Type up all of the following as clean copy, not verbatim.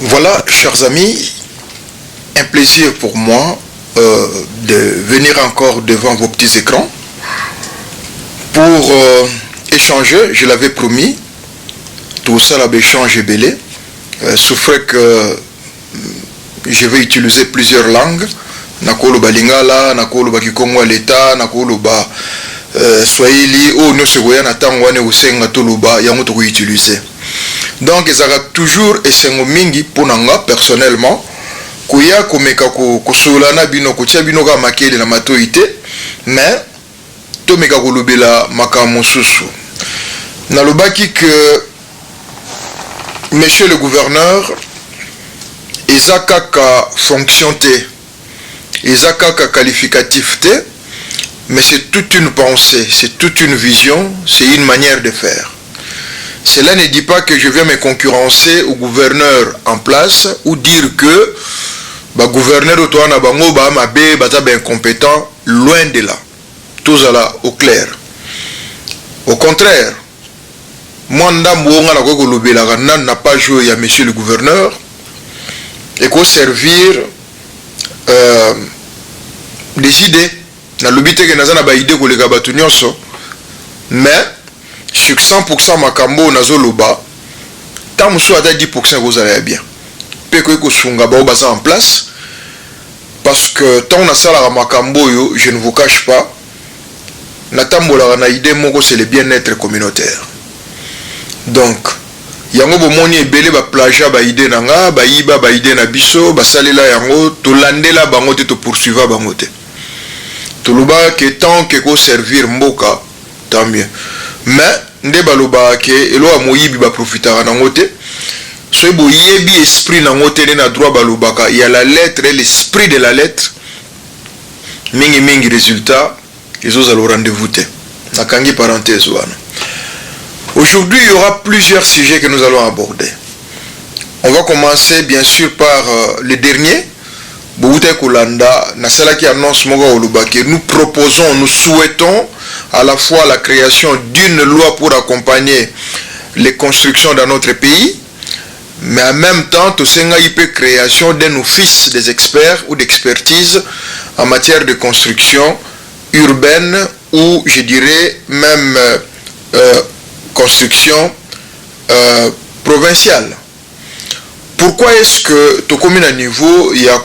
Voilà, chers amis, un plaisir pour moi de venir encore devant vos petits écrans pour échanger, je l'avais promis, tout ça là échange belé, souffrez que je vais utiliser plusieurs langues, nakoloba lingala, nakoloba kikongo l'État, nakoloba swahili, ou no segoya na tangwane usenga toloba yango to utiliser. Donc ça a toujours esengo mingi ponanga personnellement kuya komeka kosolana bino kotia bino ka makele na matoite mais to meka kolobela makamo susu. Nalobaki que monsieur le gouverneur ezakaka fonction té ezakaka qualificatif té, mais c'est toute une pensée, c'est toute une vision, c'est une manière de faire. Cela ne dit pas que je vais me concurrencer au gouverneur en place ou dire que le gouverneur autour bango ba mabe bata ben incompétent, loin de là. Tout ça là au clair. Au contraire, moi ndambo na ko lobela n'a pas joué à monsieur le gouverneur et qu'on servir des idées. Na lobité que nazana ba idée ko le gabatu nyonso, mais sur 100% makambo nazoloba tant musu ata 10% vous allez bien pe ko sunga ba baza en place parce que tant on a ça la makambo yo, je ne vous cache pas natambola na idée moko c'est le bien-être communautaire. Donc yango bomoni ebele ba plagia ba idée nanga ba iba ba idée na biso ba salela yango to landela bango te to poursuivre bango te toloba que tant que ko servir mboka tant mieux. Mais nde baloba ke elo amoyibi ba profitera nango te so bo yebi esprit nango te na droit balobaka il y a la lettre et l'esprit de la lettre mingi résultat ils ont le rendez-vous te nakangi parenthèse wana. Aujourd'hui il y aura plusieurs sujets que nous allons aborder. On va commencer bien sûr par le dernier Boute Kolanda nasala qui annonce moga oluba que nous proposons, nous souhaitons à la fois la création d'une loi pour accompagner les constructions dans notre pays, mais en même temps, tout création d'un office des experts ou d'expertise en matière de construction urbaine ou je dirais même construction provinciale. Pourquoi est-ce que tout commune à niveau il y a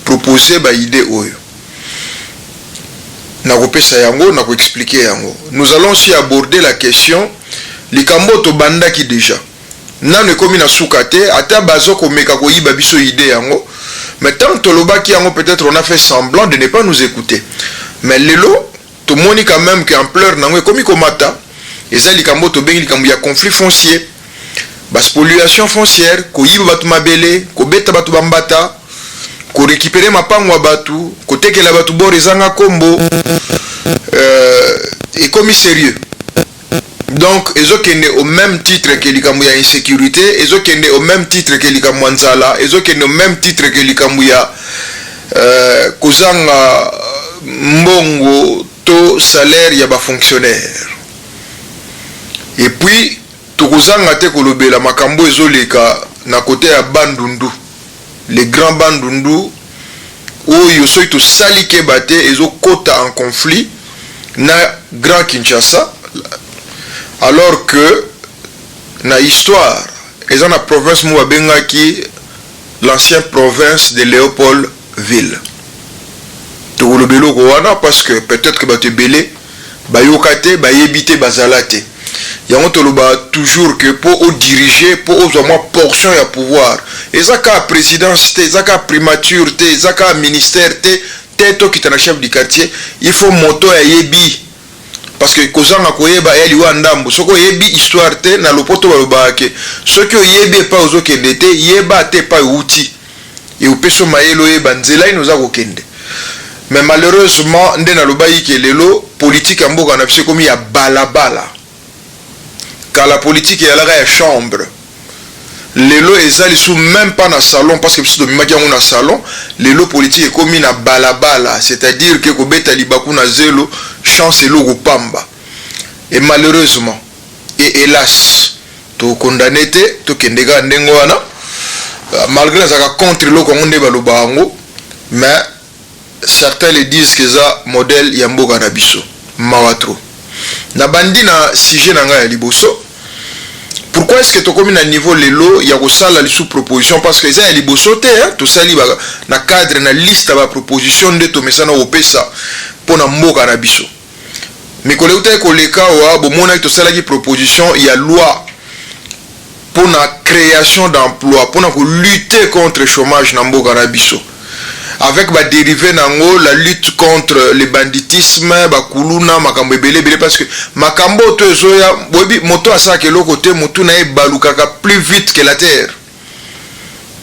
proposer ba idée oyo? Nous allons aussi aborder la question likambo to banda qui déjà nane komi na sukate ata bazo ko meka ko yiba biso idée yango, mais tant to loba ki yango peut-être on a fait semblant de ne pas nous écouter, mais lelo to moni quand même que ampleur nango komi komata eza likambo to bengi likambo ya conflit foncier, bas spoliation foncière ko yiba batu mabele ko beta batu bambata ko récupérer mapango ya batu ko tekela batu borezanga kombo et comme sérieux. Donc ils ont au même titre que l'ikamuya insécurité, ils ont au même titre que l'ikamuanzala, ils ont au même titre que l'ikamuya kozanga mbongo to salaire ya ba fonctionnaire. Et puis tokozanga te kolobela makambo ezoleka na côté ya Bandundu, les grands Bandundu oyo so to salike bate ezo kota en conflit na Grand Kinshasa, alors que na histoire ils ont la province Mouabenga qui l'ancienne province de Léopoldville. Tout le bélo wana parce que peut-être que bate belé bayokate bayebite bazalate. Yango toloba toujours que pour diriger pour aux moins portion ya pouvoir. Ezaka présidence té, ezaka primature té, ezaka ministère té, to qui est chef du quartier, il faut moto ya yebi. Parce que kozanga koyeba yali wa ndambo soko yebi histoire te na lopoto baloba ke soki oyebi pa ozokende te yeba te pa outi et opeso mayelo yeba nzela inoza kokende. Mais malheureusement nde na lobai ke lelo politique ya mboka na biso komi ya balabala. Car la politique est à la chambre. Les lots ezali sous même pas dans salon parce que si de maki on a salon, les lots politiques est comme na balabala, c'est-à-dire que kobeta libaku na zelo chance lo pamba. Et malheureusement et hélas, to condamné te to kendeka ndengo wana malgré ça contre le Congo nde baloba ngo mais certains le disent que ça modèle ya mboka na biso mawatro na bandi na sujet na nga ya liboso. Pourquoi est-ce que tu as un niveau lelo ya ko sala li sous proposition parce que ça ya liboso te hein to sali ba na cadre na liste ba proposition de to mesana opesa pona mboka na biso mikole uta ko leka wa bo mona to sala ki proposition ya loi pour la création d'emplois pour lutter contre le chômage na mboka na biso avec ba dérivé nango la lutte contre le banditisme ba kuluna makambo ebele bele parce que makambo to ezoya bobi moto asa ke lo côté moto na e balukaka plus vite que la terre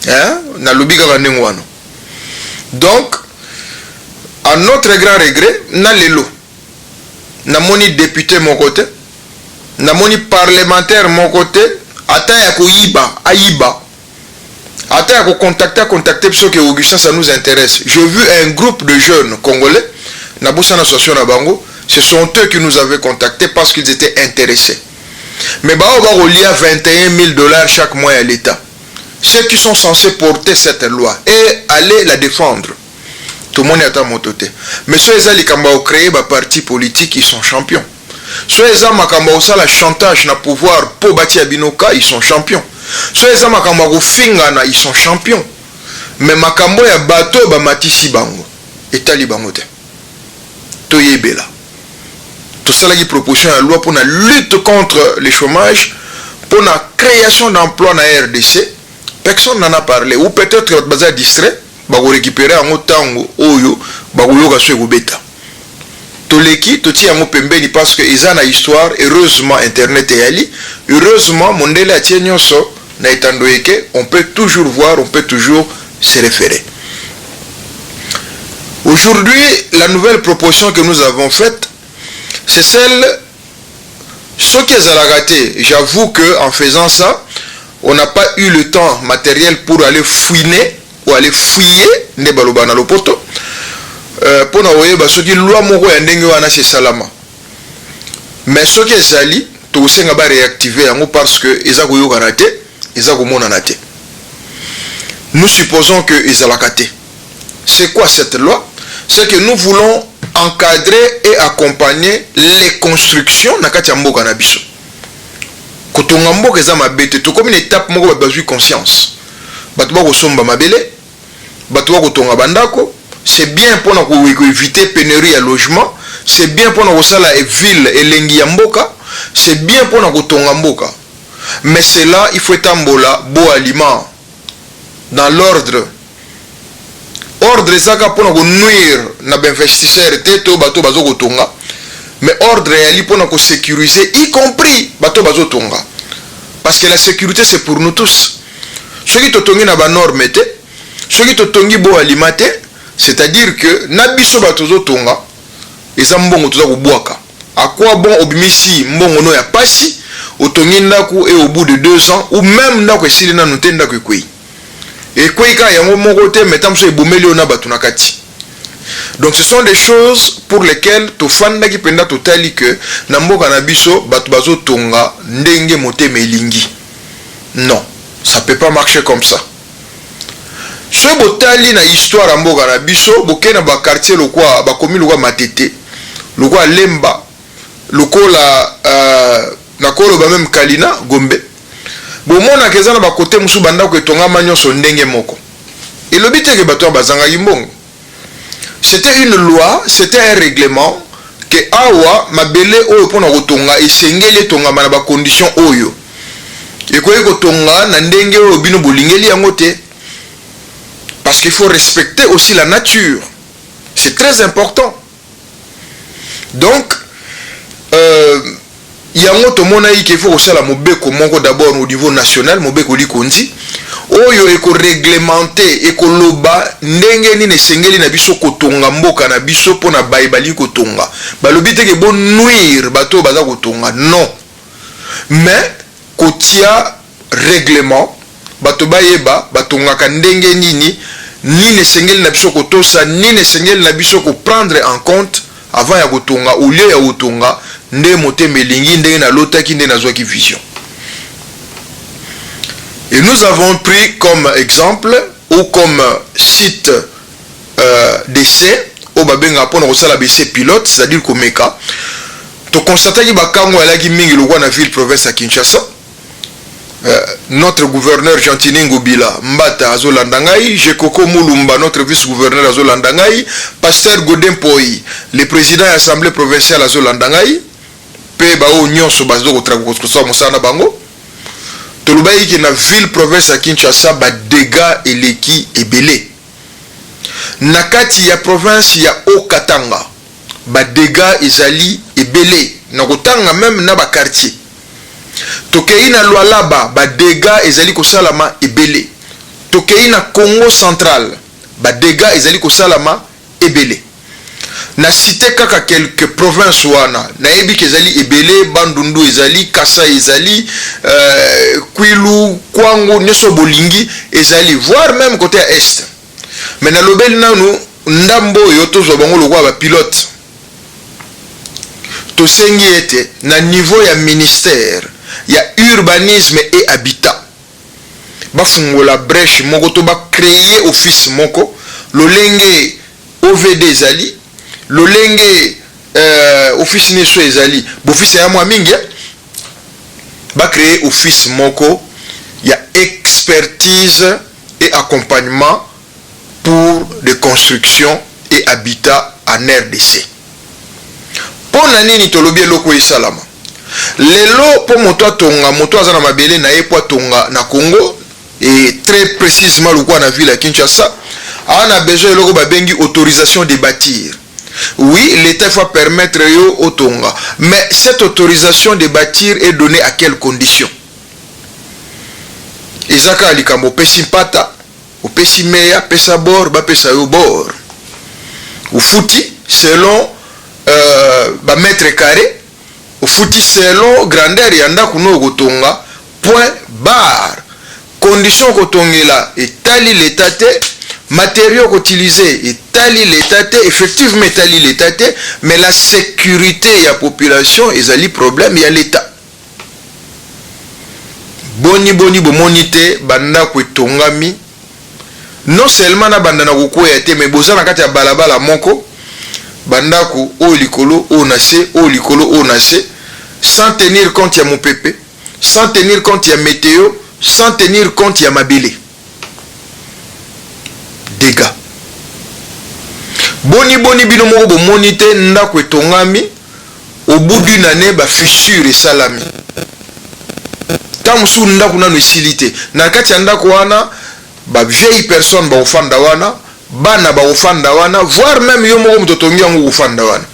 hein na lobika ka ndengwana. Donc à notre grand regret na lelo na moni député mon côté na moni parlementaire mon côté ata ya koyiba ayiba ata ya contacter parce que Augustin ça nous intéresse. J'ai vu un groupe de jeunes congolais na bossa association na bango, ce sont eux qui nous avaient contactés parce qu'ils étaient intéressés. Mais bah on va relier à $21 000 chaque mois à l'État. Ceux qui sont censés porter cette loi et aller la défendre. Tout le monde est à mon côté. Mais ceux qui ont créé un parti politique, ils sont champions. Ceux qui ont fait le chantage na pouvoir pour bâtir Binoka, ils sont champions. Ceux qui ont fait le ils sont champions. Mais makambo ya bato ba matisi bango. Etali bango te. To yebela. Tout ça là qui proposition la loi pour la lutte contre le chômage, pour la création d'emplois dans la RDC. Personne n'en a parlé. Ou peut-être que vous êtes distrait, vous récupérez un autant oyo, vous avez bêta. Toleki, toti yango pembeni parce que ils ont une histoire. Heureusement internet est ali. Heureusement mondele a tienyoso na itandoeke, on peut toujours voir, on peut toujours se référer. Aujourd'hui, la nouvelle proposition que nous avons faite, c'est celle, ce qui est à la raté. J'avoue que en faisant ça, on n'a pas eu le temps matériel pour aller fouiner ou aller fouiller ne baloba na lopoto. Pour na oyeba ce qui loi moko ya ndenge wana c'est salama. Mais ce qui est sali, to senga ba réactiver yango parce que eza ko yoka raté, eza ko mona naté. Nous supposons que ezalakate. C'est quoi cette loi? C'est que nous voulons encadrer et accompagner les constructions na kati ya mboka na biso. Kotonga mboka eza mabete to comme une étape moko ba bazui conscience. Bato ba ko somba mabele, bato ba ko tonga bandako, c'est bien pour nous éviter pénurie à logement, c'est bien pour nous sala e ville elengi ya mboka, c'est bien pour nous tonga mboka. Mais c'est là il faut tambola bo aliment dans l'ordre. Ordre ezaka pour nous nuire na investisseur teto bato bazo kotonga. Mais ordre est pour nous sécuriser, y compris bato bazo tonga. Parce que la sécurité c'est pour nous tous. Ceux qui totongi na ba norme te, ceux qui totongi bo alimenter, c'est-à-dire que nabiso batozo tonga, eza mbongo toza kubwaka. À quoi bon obimisi mbongo no ya pasi, otongi ndaku et au bout de 2 ans ou même ndaku esili na nutenda kwekwe. Et quoi ka yango moko te metamso ebomeli ona batu na kati. Donc ce sont des choses pour lesquelles to fanda ki penda totali que na mboka na biso batu bazo tonga ndenge motema elingi. Non, ça peut pas marcher comme ça. Ce botali na histoire ya mboka na biso bokena ba quartier lokwa ba komi lokwa Matete, lokwa Lemba, lokola na kolo ba même Kalina Gombe. Bomona kezana ba côté musu banda ko etonga manyoso ndenge moko. Et le but est que bato bazanga yimbongo. C'était une loi, c'était un règlement que awa mabele oyo pona kotonga esengeli tonga na ba condition oyo. Et ko kotonga na ndenge oyo bino bolingeli yango te. Parce qu'il faut respecter aussi la nature. C'est très important. Donc yango to mona qu'il faut aussi la mobeko moko d'abord au niveau national, mobeko likonzi oyo eko réglementer eko loba ndenge ni nesengeli na biso kotonga mboka na biso pona baibali kotonga. Balobi te ke bon nuire bato baza kotonga. Non. Mais kotia règlement bato bayeba batonga ka ndenge nini ni nesengeli na biso kotosa ni nesengeli na biso ko prendre en compte avant ya kotonga au lieu ya kotonga nde motema elingi ndenge na lotaki nde nazwaki vision. Et nous avons pris comme exemple ou comme site d'essai au babenga pour nous BC pilote, c'est-à-dire Komeka. Tu constates que bakango alaki mingi lokwa na ville province à Kinshasa. Notre gouverneur Gentini Ngobila Mbata Azolandangai, Jekoko Moulumba, notre vice-gouverneur Azolandangai, Pasteur Godin Poi, le président de l'Assemblée provinciale Azolandangai, Pe Bao Nyonso Bazo Kotrakosa Moussana Bango. Tolubayi qui na ville province à Kinshasa ba dégâts et leki ebele. Nakati ya province ya Okatanga ba dégâts ezali ebele. Nakotanga même na ba quartier. Tokei na Lualaba ba dégâts ezali kosalama ebele. Tokei na Congo central ba dégâts ezali kosalama ebele. Na cité kaka quelques provinces wana na yebi kezali ebele, Bandundu ezali, Kasa ezali, Kwilu, Kwango, Neso Bolingi ezali, voire même côté est. Mais na lobeli nanu ndambo yoto zo bango lokwa ba pilote. To sengi ete na niveau ya ministère ya urbanisme et habitat. Bafungola brèche moko to ba créer office moko lolenge OVD ezali. Lolenge office neso ezali boffice ya mwa mingi ba créer office moko ya expertise et accompagnement pour des constructions et habitat en RDC. Pona nini tolobi eloko esalama lelo po moto atonga moto azana mabele na yepo atonga na Congo et très précisément lokwa na ville ya Kinshasa a besoin eloko babengi autorisation de bâtir. Oui, l'État va permettre yo au Tonga. Mais cette autorisation de bâtir est donnée à quelles conditions? Ezaka alikambo pesi pata, ou pesi meya, pesa bor, ba pesa yo bor. Ou fouti selon ba mètre carré, ou fouti selon grandeur yanda kuno Tonga, point barre. Condition kotongela etali l'État matériaux utilisés et tali l'état, effectivement tali l'état, mais la sécurité de la population est un problème, il y a l'État. Boni monité banda tongami non seulement na banda na kokoya mais bozana kati ya balabala moko banda ko o likolo o nase sans tenir compte ya mopepe, sans tenir compte ya météo, sans tenir compte ya mabele. Dégâts. Boni bino moko bo monité ndako etongami au bout d'une année ba fissure et salami. Tamusu ndako nanu esilité. Na kati ya ndako wana ba vieille personne ba ofanda wana, bana ba ofanda wana, voire même yo moko mutotongi yango ofanda wana.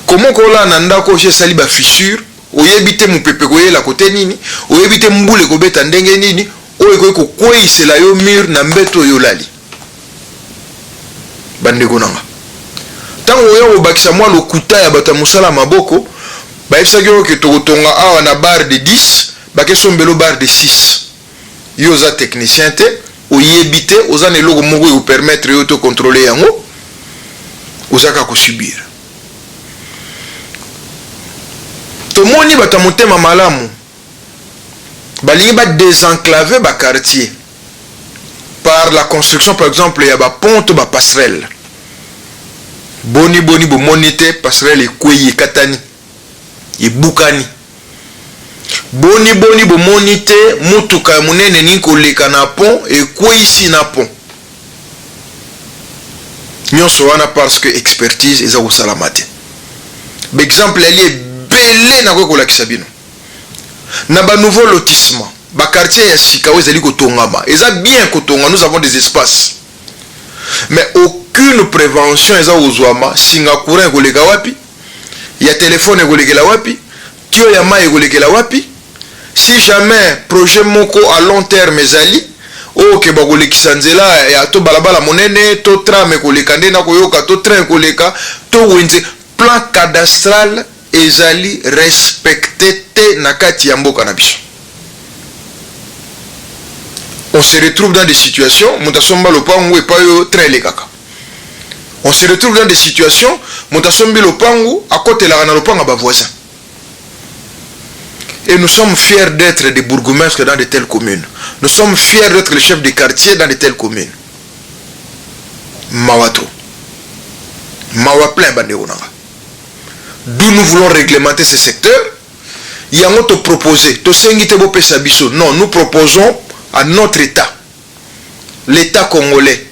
Comment kola na ndako chez sali ba fissure, oyebite mupepe koyela kote nini, oyebite mbule kobeta ndenge nini, oyo ko kweisela yo mur na mbeto yo lali. Bandeko nanga tango oyo obakisa mwa lokuta ya bata musala maboko baifisaki oyo ke tokotonga awa na barre de 10 bakesombelo barre de 6 yo oza technicien te oyebi te oza na eloko moko yo permettre yo to contrôler yango ozaka kosubir. Tomoni bata motema malamu balingi ba désenclaver ba quartier par la construction par exemple ya ba pont to ba passerelle. Boni bo monité passerelle ekweyi katani ebukani. Boni bo monité mutuka munene ni koleka na pont ekweyi si na pont. Nyonso wana parce que expertise eza kosala te. Exemple ali ebele na kolakisa bino. Na ba nouveau lotissement ba quartier ya Sikawe ezali kotongama. Eza bien kotonga, nous avons des espaces. Mais aucune prévention eza ozwama, singa courant koleka wapi? Ya téléphone kolekela wapi? Tio ya mai kolekela wapi? Si jamais projet moko à long terme ezali, o ke ba kolekisa nzela ya to balabala monene, to tram koleka ndena koyoka, to train koleka, to wenze plan cadastral ezali respecté te na kati ya mboka na biso. On se retrouve dans des situations, mutasomba lopangu epayo très le kaka. On se retrouve dans des situations, mutasombi lopangu à côté la lopangu ba voisin. Et nous sommes fiers d'être des bourgmestres dans de telles communes. Nous sommes fiers d'être les chefs de quartier dans de telles communes. Mawato. Mawa plein bandeonara. D'où nous voulons réglementer ce secteur. Il y a un autre proposé. Non, nous proposons à notre État, l'État congolais.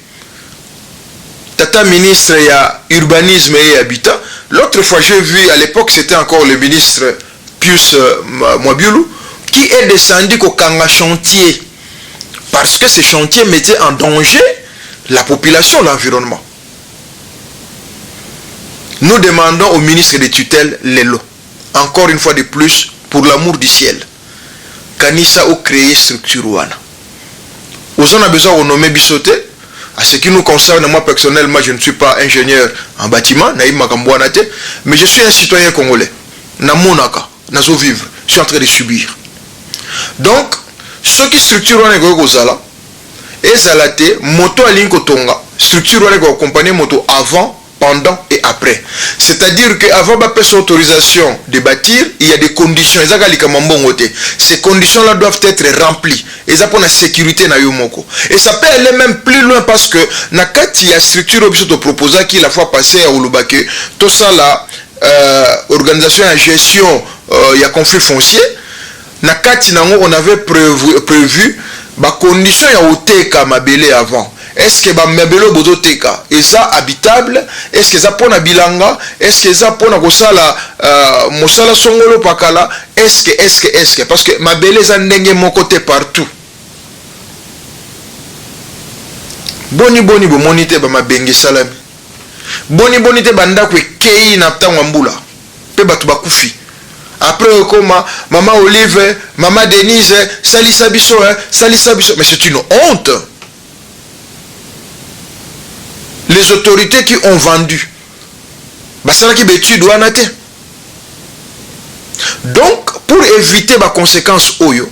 Tata ministre, il y a urbanisme et habitat. L'autre fois, j'ai vu, à l'époque, c'était encore le ministre Pius Mwabiulu, qui est descendu au Kanga chantier. Parce que ces chantiers mettaient en danger la population, l'environnement. Nous demandons au ministre des tutelles, Lelo, encore une fois de plus, pour l'amour du ciel, Kanissa ou créer structure ouana. Aux on a besoin de nommer Bissoté. À ce qui nous concerne, moi personnellement, je ne suis pas ingénieur en bâtiment, mais je suis un citoyen congolais. Namonaka, nazo vivre, je suis en train de subir. Donc, ceux qui structurent les gozala, et zalate, moto alinko tonga, structure les compagnie moto avant, pendant et après. C'est-à-dire qu'avant de faire autorisation de bâtir, il y a des conditions. Ces conditions-là doivent être remplies. Et ça pour la sécurité na yomoko. Et ça peut aller même plus loin parce que nakati ya structure objet proposé qui la fois passée à Olubake, tout ça la organisation et gestion il y a conflit foncier. Nakati nango on avait prévu ba condition ya oteka mabele avant. Est-ce que ba mabelo bozoteka eza habitable? Est-ce que ça pona bilanga? Est-ce que ça pona kosala mosala songolo pakala? Est-ce que parce que mabele za ndenge mon côté partout. Boni bo monite ba mabenge salami. Boni te banda kwe kei na tangwa mbula. Pe batu bakufi. Après comment maman Olive, maman Denise, salisa biso, mais c'est une honte. Les autorités qui ont vendu, donc pour éviter les conséquences oyo,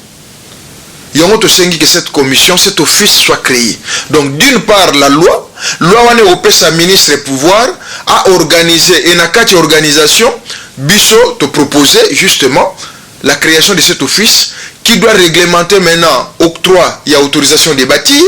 il y a que cette commission, cet office soit créé. Donc d'une part la loi wane opé sa ministre pouvoir à organiser et nakati organisation biso te proposer justement la création de cet office qui doit réglementer maintenant octroi et autorisation de bâtir,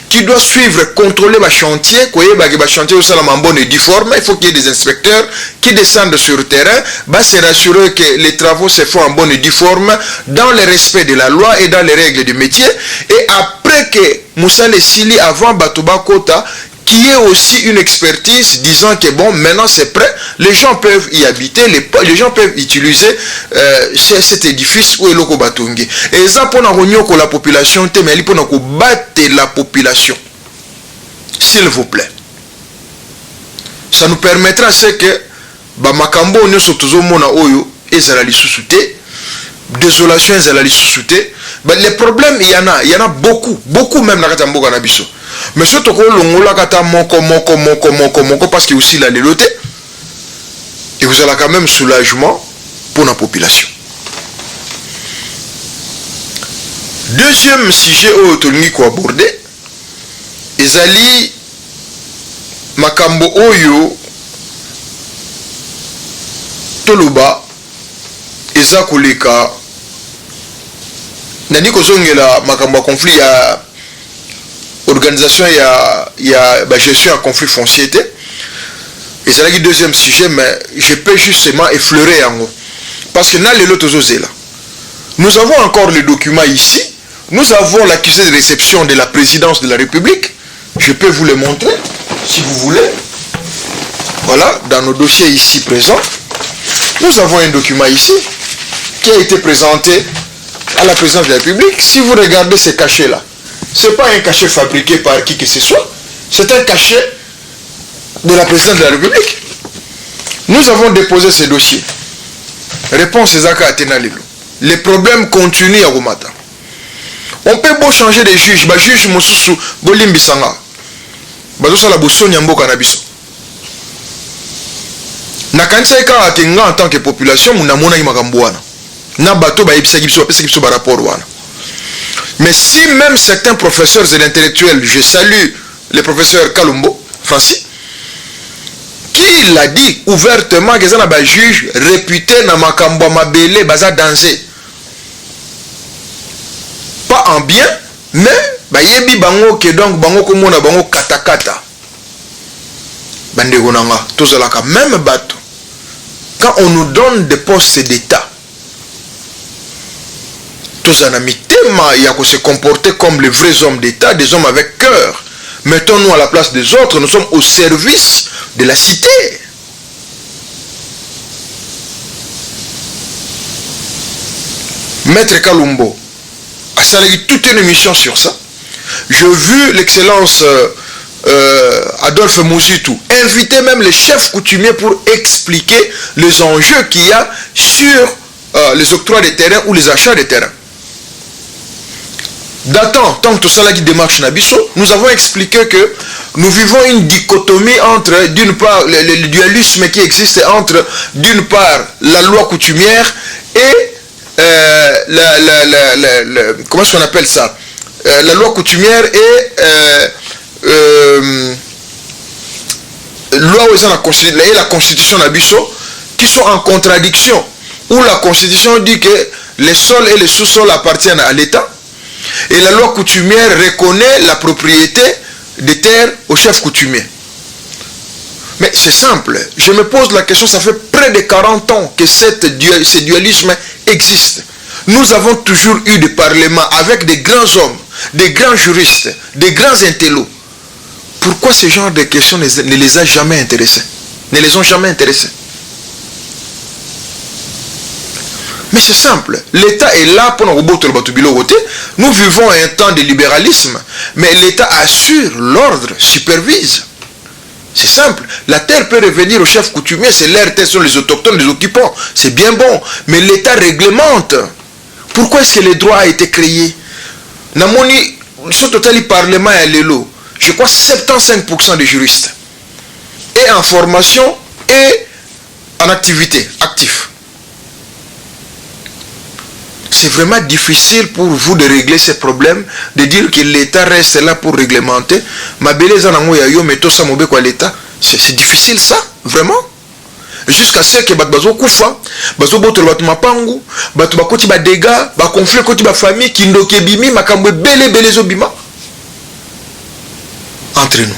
qui doit suivre, contrôler les chantiers, les chantiers en bonne et due forme. Il faut qu'il y ait des inspecteurs qui descendent sur le terrain, se rassurer que les travaux se font en bonne et due forme, dans le respect de la loi et dans les règles du métier. Et après que Moussa Lessili, avant Batoba Kota, qui est aussi une expertise disant que bon, maintenant c'est prêt, les gens peuvent y habiter, les gens peuvent utiliser cet édifice où est le Kobatungi. Et ça pour la population, mais pour battre la population. S'il vous plaît. Ça nous permettra c'est que Makambo on est toujours mona oyo et ça la sous-souté, désolation et ça la sous-souté. Les problèmes il y en a beaucoup même dans Katambo Kanabiso. Mais surtout que l'on kata moko parce qu'il y a aussi la léloté et vous avez quand même soulagement pour la population. Deuxième sujet au autonomie qu'on abordé, ezali makambo oyo toloba eza koleka nani kozongela makambo conflit ya organisation il y a gestion à conflit foncier. Et c'est là le deuxième sujet, mais je peux justement effleurer en haut. Parce que nous avons encore les documents ici. Nous avons l'accusé de réception de la présidence de la République. Je peux vous le montrer, si vous voulez. Voilà, dans nos dossiers ici présents. Nous avons un document ici qui a été présenté à la présidence de la République. Si vous regardez ces cachets-là, ce n'est pas un cachet fabriqué par qui que ce soit, c'est un cachet de la présidence de la République. Nous avons déposé ces dossiers. Réponse Zaka Atenalilo. Les problèmes continuent à Rumata. On peut beau changer de juge, juge Mosusu, Bolimbi Sanga. Bazosa la Bosso Nyambo Kanabiso. Nakanisa Eka Atenga en tant que population, Mounamona Imakambuana. Na bato ba episa gipso, pesa gipso ba rapport wana. Mais si même certains professeurs et intellectuels, je salue le professeur Kalumbo, Francis, qui l'a dit ouvertement que c'est un juge réputé dans Makambo Mabele, baza danger. Pas en bien, Mais bayebi bango ke donc bango komona bango katakata bandeko nanga tozalaka même bato quand on nous donne des postes d'état tozana mitema ya ko se comporter comme les vrais hommes d'état, des hommes avec cœur. Mettons-nous à la place des autres, nous sommes au service de la cité. Maître Kalumbo a salé toute une émission sur ça. J'ai vu l'excellence Adolphe Mouzitou inviter même les chefs coutumiers pour expliquer les enjeux qu'il y a sur les octrois des terrains ou les achats des terrains. Datant, tant que tout ça qui démarche Nabiso, nous avons expliqué que nous vivons une dichotomie entre, d'une part, le dualisme qui existe entre, d'une part, la loi coutumière et comment est-ce qu'on appelle ça, la loi coutumière et la constitution Nabiso qui sont en contradiction, où la constitution dit que les sols et les sous-sols appartiennent à l'État. Et la loi coutumière reconnaît la propriété des terres aux chefs coutumiers. Mais c'est simple. Je me pose la question, ça fait près de 40 ans que ce dualisme existe. Nous avons toujours eu des parlements avec des grands hommes, des grands juristes, des grands intellos. Pourquoi ce genre de questions ne les a jamais intéressés? Ne les ont jamais intéressés? Mais c'est simple, l'État est là pour nous. Nous vivons un temps de libéralisme, mais l'État assure l'ordre, supervise. C'est simple, la terre peut revenir au chef coutumier, c'est l'air, terre sont les autochtones, les occupants, c'est bien bon, mais l'État réglemente. Pourquoi est-ce que le droit a été créé? Namoni, sur total parlement et l'élo, je crois 75% des juristes, et en formation et en activité, actifs. C'est vraiment difficile pour vous de régler ces problèmes, de dire que l'État reste là pour réglementer. C'est difficile ça, vraiment. Jusqu'à ce que bazo kufa, bazo boto bato mapangu, bato bakoti ba dégâts, ba conflit koti ba famille, kindoke bimi, makambo bele zo bima. Entre nous.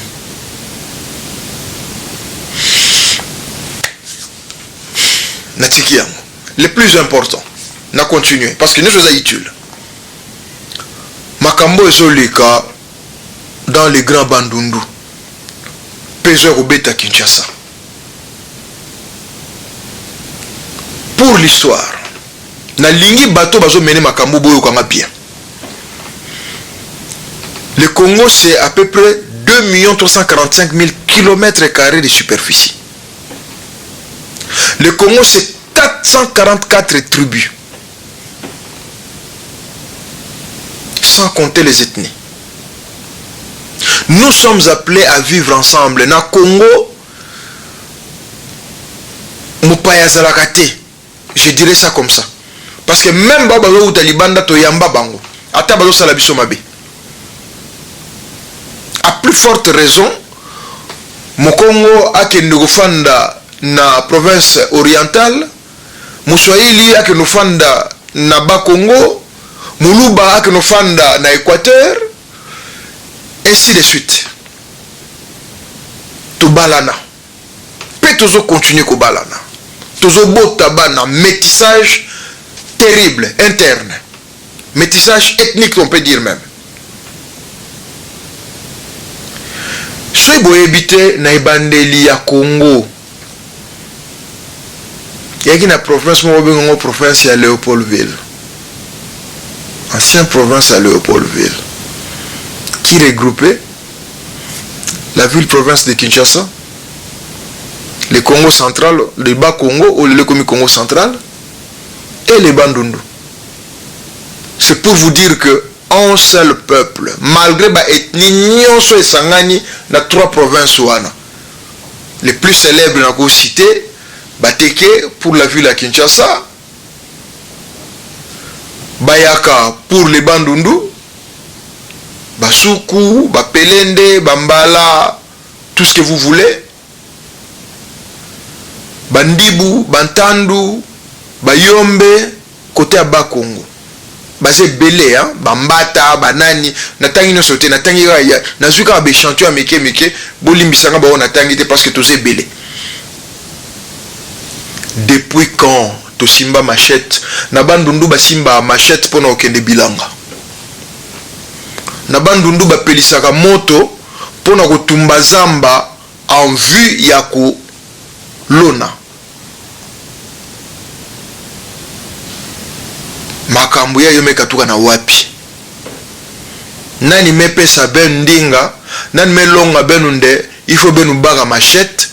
Natiki le plus important. Na continuer parce que nous sommes utiles. Makambo ezoleka dans les grands bandundu. Peseur obeta Kinshasa. Pour l'histoire, na lingi bateau bazo mener makambo boyo kanga bien. Le Congo c'est à peu près 2 345 000 km² de superficie. Le Congo c'est 444 tribus. Sans compter les ethnies. Nous sommes appelés à vivre ensemble. Na Congo, Mupaya Zalakate. Je dirais ça comme ça. Parce que même Babalo ou Talibanda Toyamba Bango, Atabalo Salabiso Mabe. À plus forte raison, mon Congo a que nous fanda na province orientale, Moussoaili a que nous fanda na Bas-Congo, Muluba a que nous fanda na Équateur, ainsi de suite. Tout balana. Peut toujours continuer ko balana. Toujours beau tabac na métissage terrible, interne. Métissage ethnique, on peut dire même. Soy boye habité na ibandeli ya Congo. Yaki na province mo bengo province ya Léopoldville. Ancienne province à Léopoldville. Qui regroupait la ville-province de Kinshasa, le Congo central, le Bas-Congo ou le Congo central et les Bandundu. C'est pour vous dire que un seul peuple, malgré la ethnie, dans 3 provinces, les plus célèbres dans la cité, Bateke pour la ville à Kinshasa, Bayaka pour les Bandundu, Basuku, Bapelende, Bambala, tout ce que vous voulez. Bandibu, Bantandu, Bayombe, côté à Bas-Congo. baze belé hein bambata banani natangi no sauté natangi ya nazuka ba chanteur meke bolimbisanga ba natangi te parce que tous belé. Depuis quand to simba machette na bandundu ba simba machette pona okende bilanga na bandundu ba pelisaka moto pona kotumba zamba en vue ya ko lona makambo ya yo mekatuka na wapi nani mepesa ben ndinga nani melonga benu nde il faut benu baga machette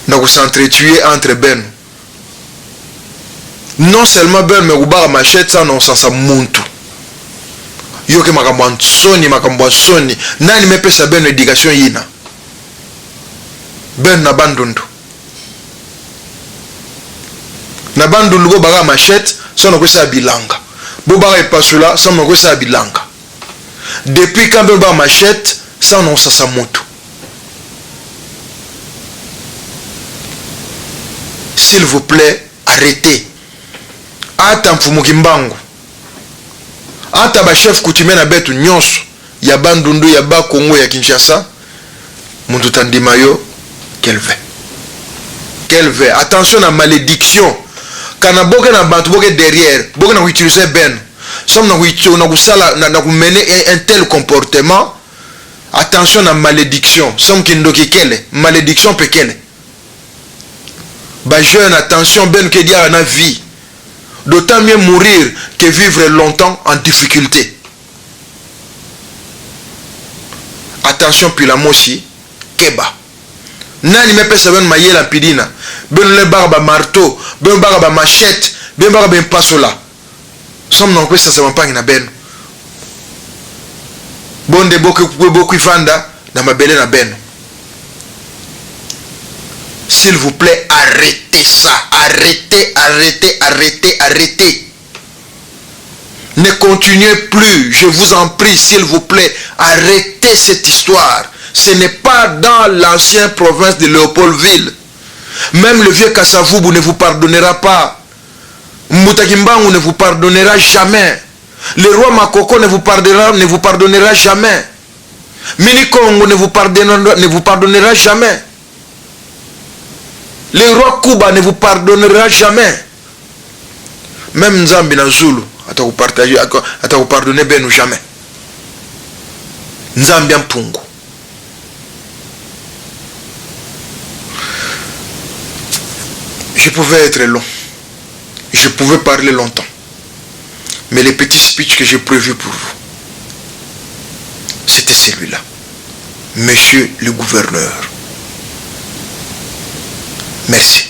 na ko s'entretuer entre ben non seulement ben me kubaga machette ça non sasa muntu yo ke makambo soni nani mepesa benu éducation yina ben na bandundu na bandundu bo baga machette ça no kwesa bilanga bo baga epasula ça no kwesa bilanga depuis quand ben ba machette ça non sasa muntu. S'il vous plaît, arrêtez. Ata mfumuki mbangu. Ata ba chef coutumier na betu nyonso ya bandundu ya ba Congo ya Kinshasa. Muntu tandima yo quel veut. Attention à malédiction. Kana boke na bantu boke derrière, boke na utiliser ben. Somme na kusala na mener un tel comportement. Attention à malédiction. Somme kindoki kele, malédiction pekele. Bah jeune, attention, ben que dire na vie. D'autant mieux mourir que vivre longtemps en difficulté. Attention, puis la moshi, keba. Nani me pesa ben maye la pidina. Ben le barba marteau, ben barba machette, ben barba pasola. Somme non que ça se pas na ben. Bonde beaucoup fanda na mabele na ben. S'il vous plaît, arrêtez ça. Arrêtez. Ne continuez plus. Je vous en prie, s'il vous plaît, arrêtez cette histoire. Ce n'est pas dans l'ancienne province de Léopoldville. Même le vieux Kassavoubou ne vous pardonnera pas. Moutakimbangu ne vous pardonnera jamais. Le roi Makoko ne vous pardonnera jamais. Minikongo ne vous pardonnera jamais. Le roi Kuba ne vous pardonnera jamais. Même Nzambi na Zulu, ata vous pardonner ben ou jamais. Nzambi Mpungu. Je pouvais être long. Je pouvais parler longtemps. Mais les petits speeches que j'ai prévus pour vous, c'était celui-là. Monsieur le gouverneur. Merci.